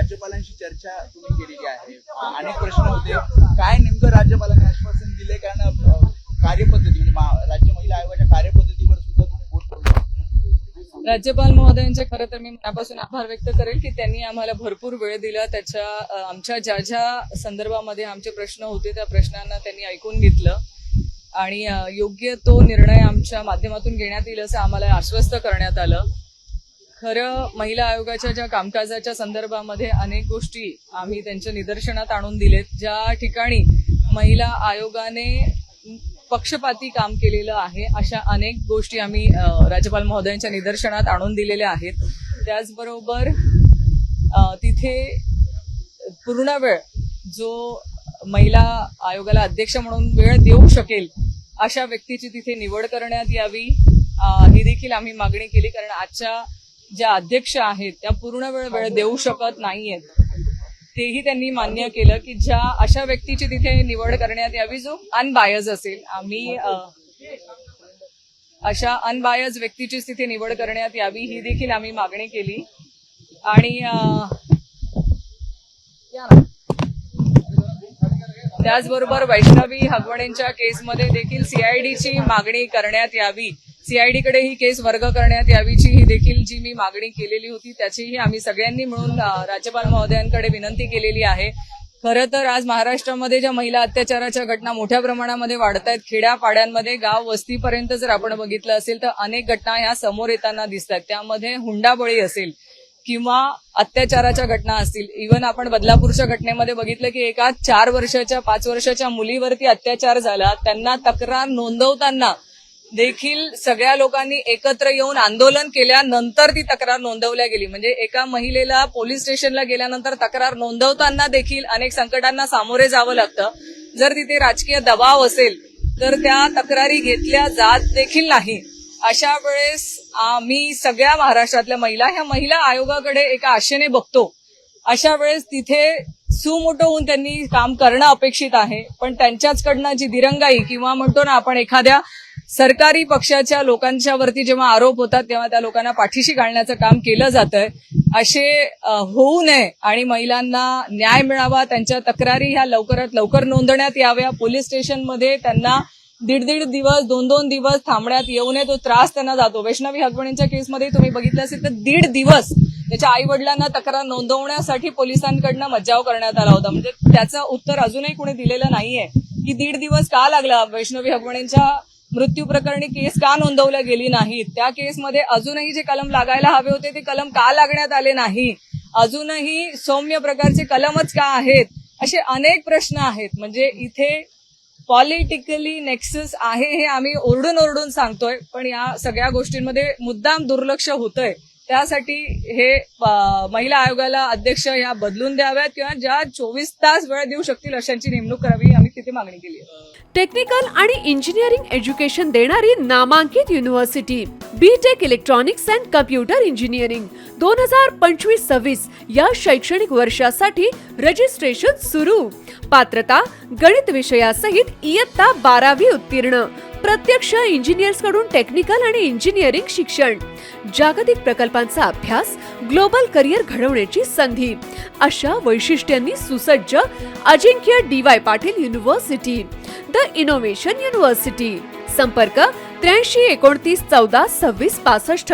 राज्यपालांशी चर्चा तुम्ही केलेली आहे, अनेक प्रश्न होते, काय नेमकं राज्यपालांनी आश्वासन दिले? कारण कार्यपद्धती म्हणजे राज्य महिला आयोगाच्या कार्यपद्धतीवर सुद्धा तुम्ही बोट ठेवलं. राज्यपाल महोदयांचे खरं तर मी मनापासून आभार व्यक्त करेल की त्यांनी आम्हाला भरपूर वेळ दिला. आमच्या ज्या ज्या संदर्भामध्ये आमचे प्रश्न होते त्या प्रश्नांना त्यांनी ऐकून घेतलं आणि योग्य तो निर्णय आमच्या माध्यमातून घेण्यात येईल असं आम्हाला आश्वस्त करण्यात आलं. खरं महिला आयोगाच्या ज्या कामकाजाच्या संदर्भामध्ये अनेक गोष्टी आम्ही त्यांच्या निदर्शनात आणून दिलेत. ज्या ठिकाणी महिला आयोगाने पक्षपाती काम केलेलं आहे अशा अनेक गोष्टी आम्ही राज्यपाल महोदयांच्या निदर्शनात आणून दिलेल्या आहेत. त्याचबरोबर तिथे पूर्ण वेळ जो महिला आयोगाला अध्यक्ष म्हणून वेळ देऊ शकेल अशा व्यक्तीची तिथे निवड करण्यात यावी ही देखील आम्ही मागणी केली. कारण आजच्या ज्या अध्यक्ष आहेत त्या पूर्ण वेळ देऊ शकत नाहीयेत. तेही त्यांनी मान्य केलं की ज्या अशा व्यक्तीची तिथे निवड करण्यात यावी जो अनबायज असेल. आम्ही अशा अनबायज व्यक्तीचीच तिथे निवड करण्यात यावी ही देखील आम्ही मागणी केली. आणि त्याचबरोबर वैष्णवी हगवणेंच्या केसमध्ये देखील सीआयडीची मागणी करण्यात यावी, सीआयडी कडे ही केस वर्ग करण्यात यावीची ही देखील जी मी मागणी केलेली होती त्याचीही आम्ही सगळ्यांनी मिळून राज्यपाल महोदयांकडे विनंती केलेली आहे. खरं तर आज महाराष्ट्रामध्ये ज्या महिला अत्याचाराच्या घटना मोठ्या प्रमाणामध्ये वाढत आहेत, खेड्यापाड्यांमध्ये गाव वस्तीपर्यंत जर आपण बघितलं असेल तर अनेक घटना ह्या समोर येताना दिसत आहेत. त्यामध्ये हुंडाबळी असेल किंवा अत्याचाराच्या घटना असतील. इव्हन आपण बदलापूरच्या घटनेमध्ये बघितलं की एका 4 वर्षाच्या 5 वर्षाच्या मुलीवरती अत्याचार झाला. त्यांना तक्रार नोंदवताना देखील सगळ्या लोकांनी एकत्र येऊन आंदोलन केल्यानंतर ती तक्रार नोंदवल्या गेली. म्हणजे एका महिलेला पोलीस स्टेशनला गेल्यानंतर तक्रार नोंदवताना देखील अनेक संकटांना सामोरे जावं लागतं. जर तिथे राजकीय दबाव असेल तर त्या तक्रारी घेतल्या जात देखील नाही. अशा वेळेस आम्ही सगळ्या महाराष्ट्रातल्या महिला ह्या महिला आयोगाकडे एका आशेने बघतो. अशा वेळेस तिथे सुमोटो होऊन त्यांनी काम करणं अपेक्षित आहे. पण त्यांच्याचकडनं जी दिरंगाई किंवा म्हणतो ना आपण एखाद्या सरकारी पक्षाच्या लोकांच्या वरती जेव्हा आरोप होतात तेव्हा त्या लोकांना पाठीशी घालण्याचं काम केलं जातंय. असे होऊ नये आणि महिलांना न्याय मिळावा, त्यांच्या तक्रारी ह्या लवकरात लवकर नोंदवण्यात याव्या. पोलीस स्टेशनमध्ये त्यांना 1.5 दिवस 2 दिवस थांबण्यात येऊ नये, तो त्रास त्यांना जातो. वैष्णवी हगवणेंच्या केसमध्ये तुम्ही बघितलं असेल तर 1.5 दिवस त्याच्या आई वडिलांना तक्रार नोंदवण्यासाठी पोलिसांकडनं मज्जाव करण्यात आला होता. म्हणजे त्याचं उत्तर अजूनही कोणी दिलेलं नाहीये की 1.5 दिवस का लागला, वैष्णवी हगवणेंच्या मृत्यू प्रकरणी केस का नोंदवल्या गेली नाही, त्या केसमध्ये अजूनही जे कलम लागायला हवे होते ते कलम का लागण्यात आले नाही, अजूनही सौम्य प्रकारचे कलमच का आहेत, असे अनेक प्रश्न आहेत. म्हणजे इथे पॉलिटिकली नेक्सस आहे हे आम्ही ओरडून सांगतोय, पण या सगळ्या गोष्टींमध्ये मुद्दाम दुर्लक्ष होतंय. त्यासाठी हे महिला आयोगाला अध्यक्ष ह्या बदलून द्याव्यात किंवा ज्या 24 तास वेळ देऊ शकतील अशांची नेमणूक करावी, आम्ही तिथे मागणी केली आहे. टेक्निकल आणि इंजिनिअरिंग एज्युकेशन देणारी नामांकित university BTech electronics and computer engineering 2025-26 या शैक्षणिक वर्षासाठी रजिस्ट्रेशन सुरू. पात्रता गणित विषयासहित इयत्ता 12वी उत्तीर्ण. प्रत्यक्ष इंजिनियर्स कडून टेक्निकल आणि इंजिनिअरिंग शिक्षण. जागतिक प्रकल्पांचा अभ्यास, ग्लोबल करिअर घडवण्याची संधी अशा वैशिष्ट्यांनी सुसज्ज अजिंक्य DY Patil university, the innovation university. संपर्क 83 29 14 26 65.